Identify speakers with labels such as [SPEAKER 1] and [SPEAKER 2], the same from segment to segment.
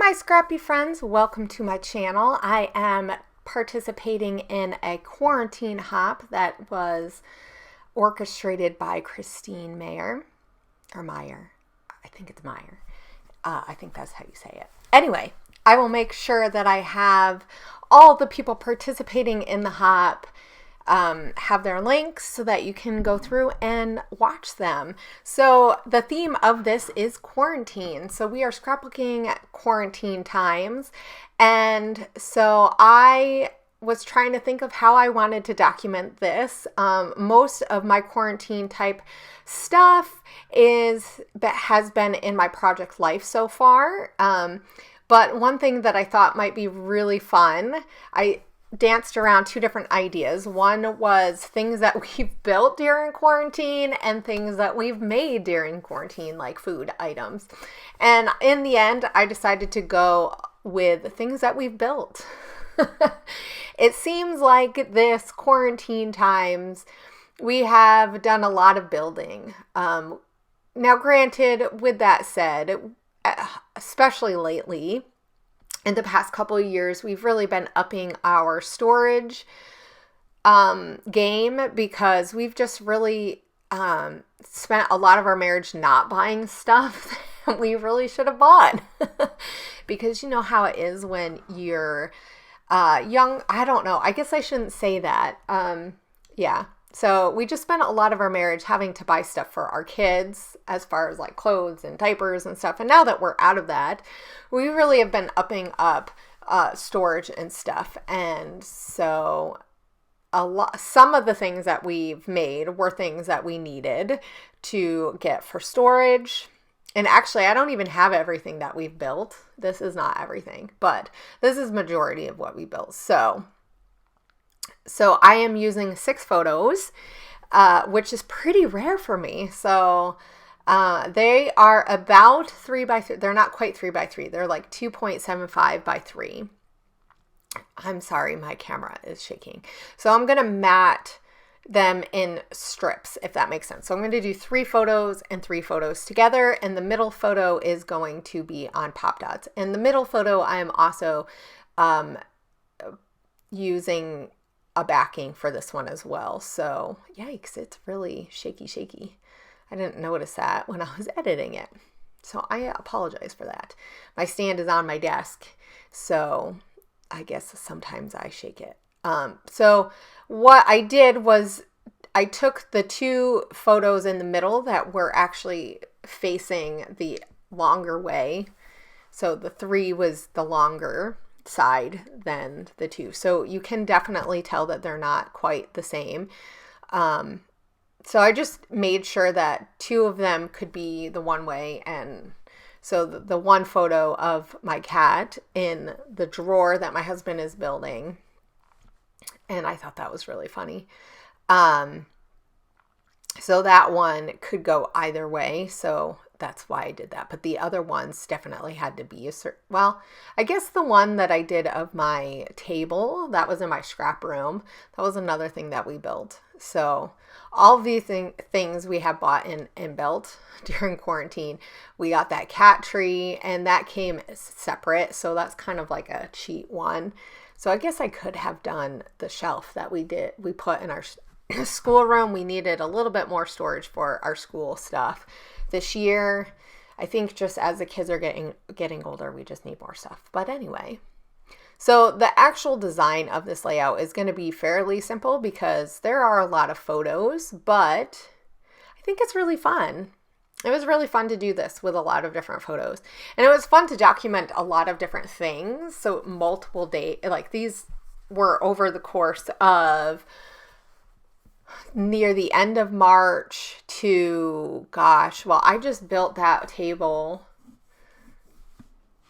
[SPEAKER 1] my scrappy friends, welcome to my channel. I am participating in a quarantine hop that was orchestrated by Christine Meyer, or Meyer. I think it's Meyer. I think that's how you say it. Anyway, I will make sure that I have all the people participating in the hop have their links so that you can go through and watch them. So the theme of this is quarantine. So we are scrapbooking quarantine times. And so I was trying to think of how I wanted to document this. Most of my quarantine type stuff has been in my project life so far. But one thing that I thought might be really fun, I danced around two different ideas. One was things that we've built during quarantine and things that we've made during quarantine, like food items. And in the end, I decided to go with things that we've built. It seems like this quarantine times, we have done a lot of building. Now, granted, with that said, especially lately, in the past couple of years, we've really been upping our storage game because we've just really spent a lot of our marriage not buying stuff that we really should have bought. Because you know how it is when you're young. I don't know. I guess I shouldn't say that. Yeah. So we just spent a lot of our marriage having to buy stuff for our kids as far as like clothes and diapers and stuff. And now that we're out of that, we really have been upping up storage and stuff. And so some of the things that we've made were things that we needed to get for storage. And actually, I don't even have everything that we've built. This is not everything, but this is majority of what we built. So I am using 6 photos, which is pretty rare for me. So they are about 3 by 3. They're not quite 3 by 3. They're like 2.75 by 3. I'm sorry, my camera is shaking. So I'm going to mat them in strips, if that makes sense. So I'm going to do 3 photos and 3 photos together. And the middle photo is going to be on pop dots. And the middle photo, I am also using a backing for this one as well. So yikes, it's really shaky. I didn't notice that when I was editing it. So I apologize for that. My stand is on my desk, so I guess sometimes I shake it. So what I did was I took the 2 photos in the middle that were actually facing the longer way. So the 3 was the longer side than the 2. So you can definitely tell that they're not quite the same. So I just made sure that 2 of them could be the one way. And so the one photo of my cat in the drawer that my husband is building. And I thought that was really funny. So that one could go either way. So that's why I did that. But the other ones definitely had to be well, I guess the one that I did of my table, that was in my scrap room. That was another thing that we built. So all of these things we have bought and built during quarantine. We got that cat tree and that came separate. So that's kind of like a cheat one. So I guess I could have done the shelf that we put in our schoolroom. We needed a little bit more storage for our school stuff. This year, I think just as the kids are getting older, we just need more stuff. But anyway, so the actual design of this layout is going to be fairly simple because there are a lot of photos, but I think it's really fun. It was really fun to do this with a lot of different photos. And it was fun to document a lot of different things. So multiple days, like these were over the course of near the end of March to, well, I just built that table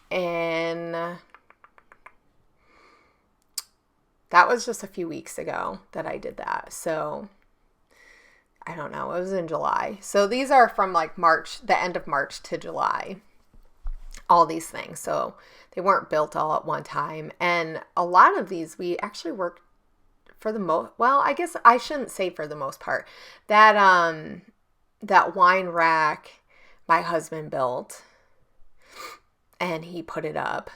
[SPEAKER 1] and that was just a few weeks ago that I did that. So I don't know, it was in July. So these are from like March, the end of March to July, all these things. So they weren't built all at one time. And a lot of these we actually worked for the most, well, I guess I shouldn't say for the most part. That wine rack my husband built. and he put it up.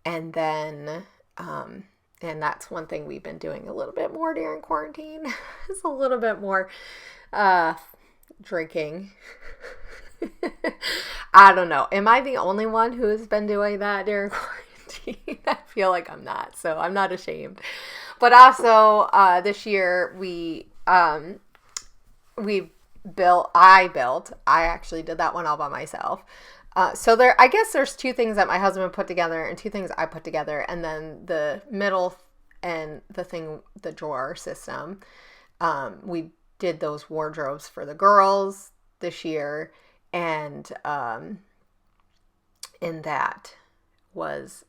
[SPEAKER 1] And then, and that's one thing we've been doing a little bit more during quarantine. It's a little bit more drinking. I don't know. Am I the only one who has been doing that during quarantine? I feel like I'm not, so I'm not ashamed. But also, this year I actually did that one all by myself. So I guess there's two things that my husband put together and two things I put together, and then the middle and the drawer system. We did those wardrobes for the girls this year, and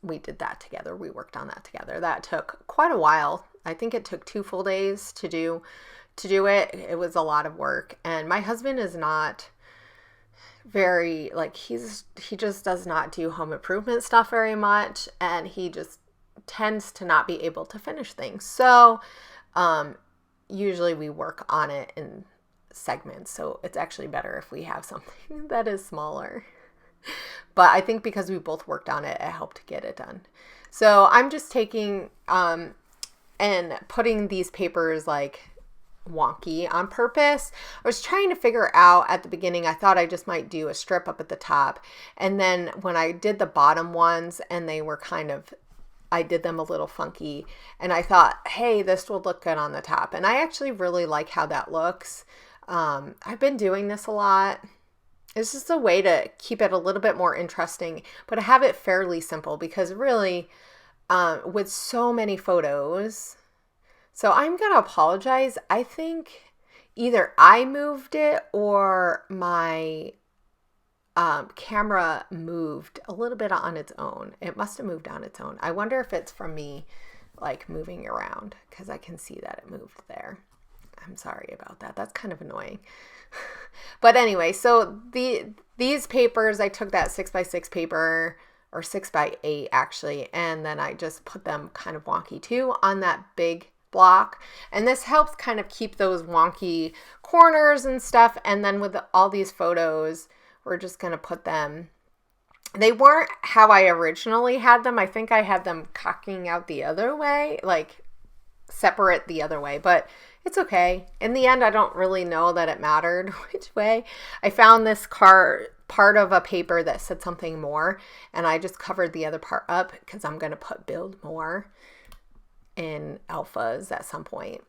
[SPEAKER 1] we did that together. We worked on that together. That took quite a while. I think it took 2 full days to do it. It was a lot of work, and my husband is not very, like, he just does not do home improvement stuff very much, and he just tends to not be able to finish things. So usually we work on it in segments, so it's actually better if we have something that is smaller. But I think because we both worked on it, it helped get it done. So I'm just taking and putting these papers like wonky on purpose. I was trying to figure out at the beginning, I thought I just might do a strip up at the top. And then when I did the bottom ones and they were I did them a little funky, and I thought, hey, this will look good on the top. And I actually really like how that looks. I've been doing this a lot. It's just a way to keep it a little bit more interesting, but I have it fairly simple because really, with so many photos, so I'm going to apologize. I think either I moved it or my camera moved a little bit on its own. It must have moved on its own. I wonder if it's from me like moving around, because I can see that it moved there. I'm sorry about that. That's kind of annoying. But anyway, so these papers, I took that 6x6 paper, or 6x8 actually, and then I just put them kind of wonky too on that big block. And this helps kind of keep those wonky corners and stuff. And then with all these photos, we're just going to put them. They weren't how I originally had them. I think I had them cocking out the other way, like separate the other way, but it's okay. In the end, I don't really know that it mattered which way. I found this part of a paper that said something more, and I just covered the other part up because I'm going to build more in alphas at some point.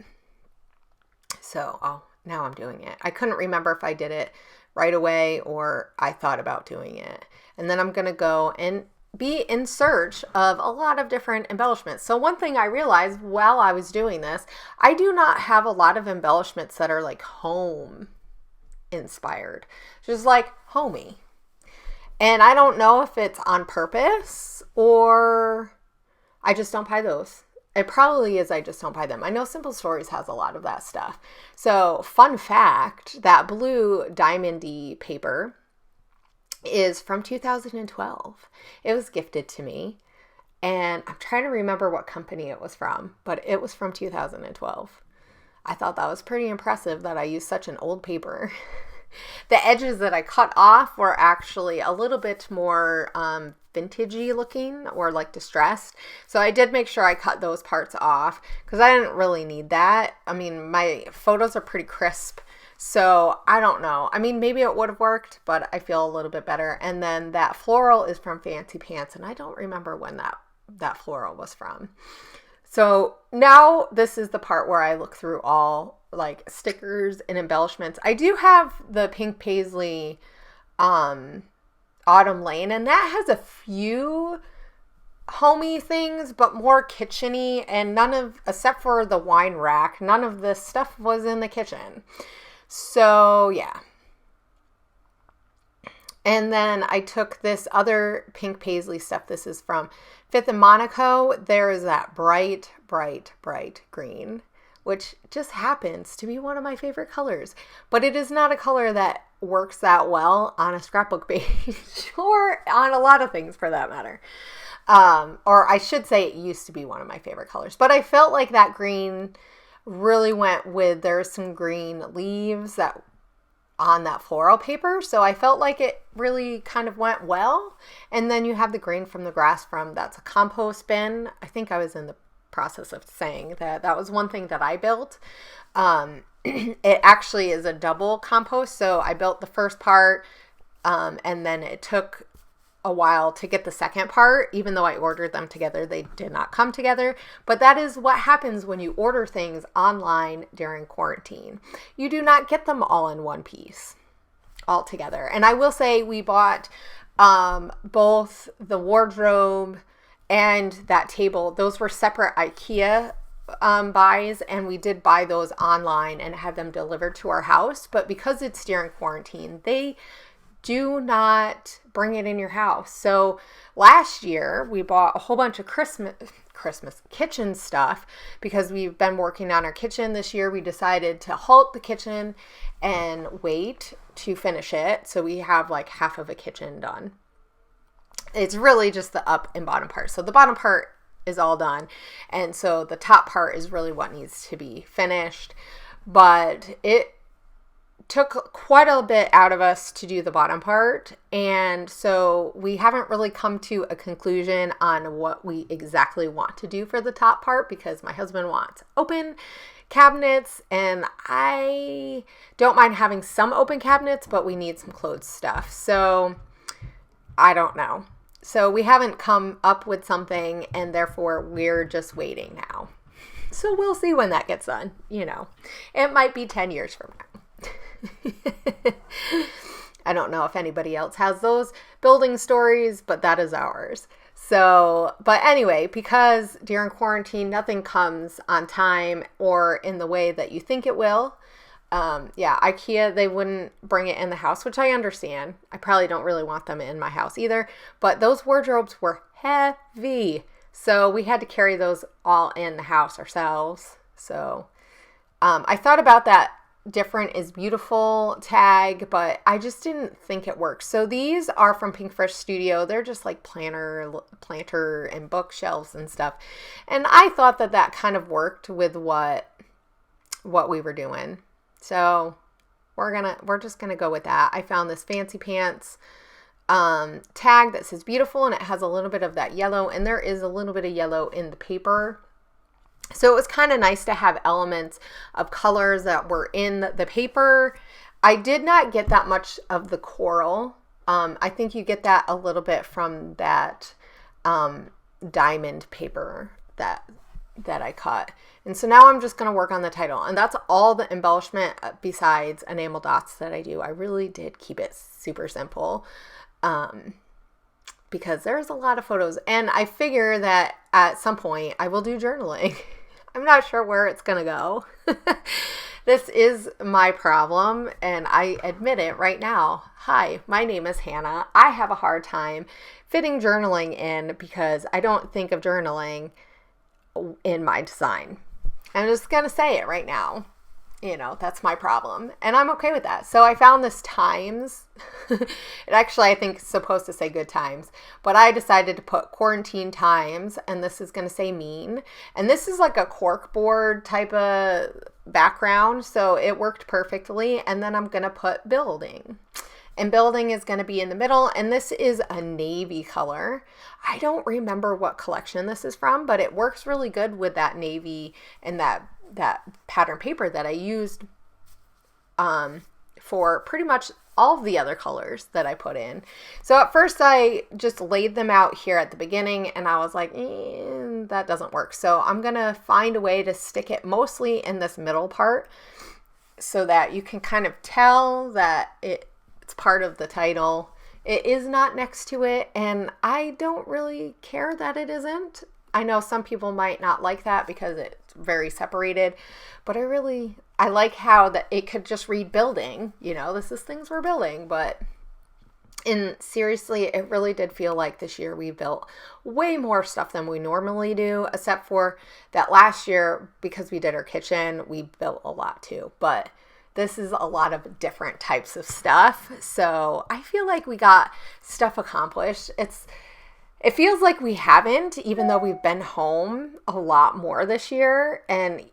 [SPEAKER 1] So, now I'm doing it. I couldn't remember if I did it right away or I thought about doing it. And then I'm going to go and be in search of a lot of different embellishments. So one thing I realized while I was doing this, I do not have a lot of embellishments that are like home inspired, just like homey. And I don't know if it's on purpose or I just don't buy those. It probably is I just don't buy them. I know Simple Stories has a lot of that stuff. So fun fact, that blue diamondy paper is from 2012. It was gifted to me, and I'm trying to remember what company it was from, but it was from 2012. I thought that was pretty impressive that I used such an old paper. The edges that I cut off were actually a little bit more vintagey looking or like distressed. So I did make sure I cut those parts off because I didn't really need that. I mean, my photos are pretty crisp. So I don't know. I mean, maybe it would have worked, but I feel a little bit better. And then that floral is from Fancy Pants, and I don't remember when that floral was from. So now this is the part where I look through all like stickers and embellishments. I do have the Pink Paisley Autumn Lane, and that has a few homey things, but more kitcheny, and except for the wine rack, none of this stuff was in the kitchen. So yeah. And then I took this other Pink Paisley stuff. This is from Fifth and Monaco. There is that bright, bright, bright green, which just happens to be one of my favorite colors. But it is not a color that works that well on a scrapbook page or on a lot of things for that matter. Or I should say it used to be one of my favorite colors. But I felt like that green really went with, there's some green leaves that on that floral paper. So I felt like it really kind of went well. And then you have the grain from the grass that's a compost bin. I think I was in the process of saying that was one thing that I built. It actually is a double compost. So I built the first part, and then it took a while to get the second part. Even though I ordered them together, they did not come together. But that is what happens when you order things online during quarantine. You do not get them all in one piece all together. And I will say we bought both the wardrobe and that table. Those were separate IKEA buys, and we did buy those online and have them delivered to our house. But because it's during quarantine, they do not bring it in your house. So last year we bought a whole bunch of Christmas kitchen stuff because we've been working on our kitchen this year. We decided to halt the kitchen and wait to finish it. So we have like half of a kitchen done. It's really just the up and bottom part. So the bottom part is all done. And so the top part is really what needs to be finished. But it took quite a bit out of us to do the bottom part. And so we haven't really come to a conclusion on what we exactly want to do for the top part, because my husband wants open cabinets and I don't mind having some open cabinets, but we need some closed stuff. So I don't know. So we haven't come up with something, and therefore we're just waiting now. So we'll see when that gets done. It might be 10 years from now. I don't know if anybody else has those building stories, but that is ours. So, but anyway, because during quarantine, nothing comes on time or in the way that you think it will. IKEA, they wouldn't bring it in the house, which I understand. I probably don't really want them in my house either, but those wardrobes were heavy. So we had to carry those all in the house ourselves. So, I thought about that different is beautiful tag, but I just didn't think it worked. So these are from Pinkfresh Studio. They're just like planter and bookshelves and stuff. And I thought that kind of worked with what we were doing. So we're just gonna go with that. I found this Fancy Pants tag that says beautiful, and it has a little bit of that yellow, and there is a little bit of yellow in the paper. So it was kind of nice to have elements of colors that were in the paper. I did not get that much of the coral. I think you get that a little bit from that diamond paper that I cut. And so now I'm just going to work on the title. And that's all the embellishment besides enamel dots that I do. I really did keep it super simple because there's a lot of photos. And I figure that at some point I will do journaling. I'm not sure where it's going to go. This is my problem, and I admit it right now. Hi, my name is Hannah. I have a hard time fitting journaling in because I don't think of journaling in my design. I'm just going to say it right now. That's my problem. And I'm okay with that. So I found this Times. It actually, I think, is supposed to say good times. But I decided to put quarantine times. And this is going to say mean. And this is like a cork board type of background. So it worked perfectly. And then I'm going to put building. And building is going to be in the middle. And this is a navy color. I don't remember what collection this is from. But it works really good with that navy and that pattern paper that I used for pretty much all of the other colors that I put in. So at first I just laid them out here at the beginning, and I was like, that doesn't work. So I'm going to find a way to stick it mostly in this middle part so that you can kind of tell that it's part of the title. It is not next to it, and I don't really care that it isn't. I know some people might not like that because it's very separated, but I like how that it could just read building, this is things we're building. But seriously, it really did feel like this year we built way more stuff than we normally do, except for that last year, because we did our kitchen, we built a lot too. But this is a lot of different types of stuff. So I feel like we got stuff accomplished. It feels like we haven't, even though we've been home a lot more this year, and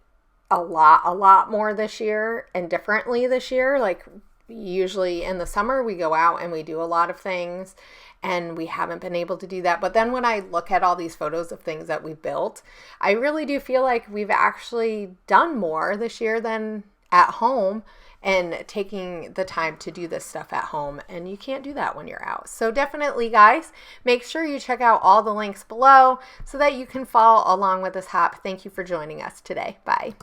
[SPEAKER 1] a lot more this year, and differently this year. Like, Usually in the summer, we go out and we do a lot of things, and we haven't been able to do that. But then when I look at all these photos of things that we've built, I really do feel like we've actually done more this year than at home, and taking the time to do this stuff at home. And you can't do that when you're out. So definitely, guys, make sure you check out all the links below so that you can follow along with this hop. Thank you for joining us today. Bye.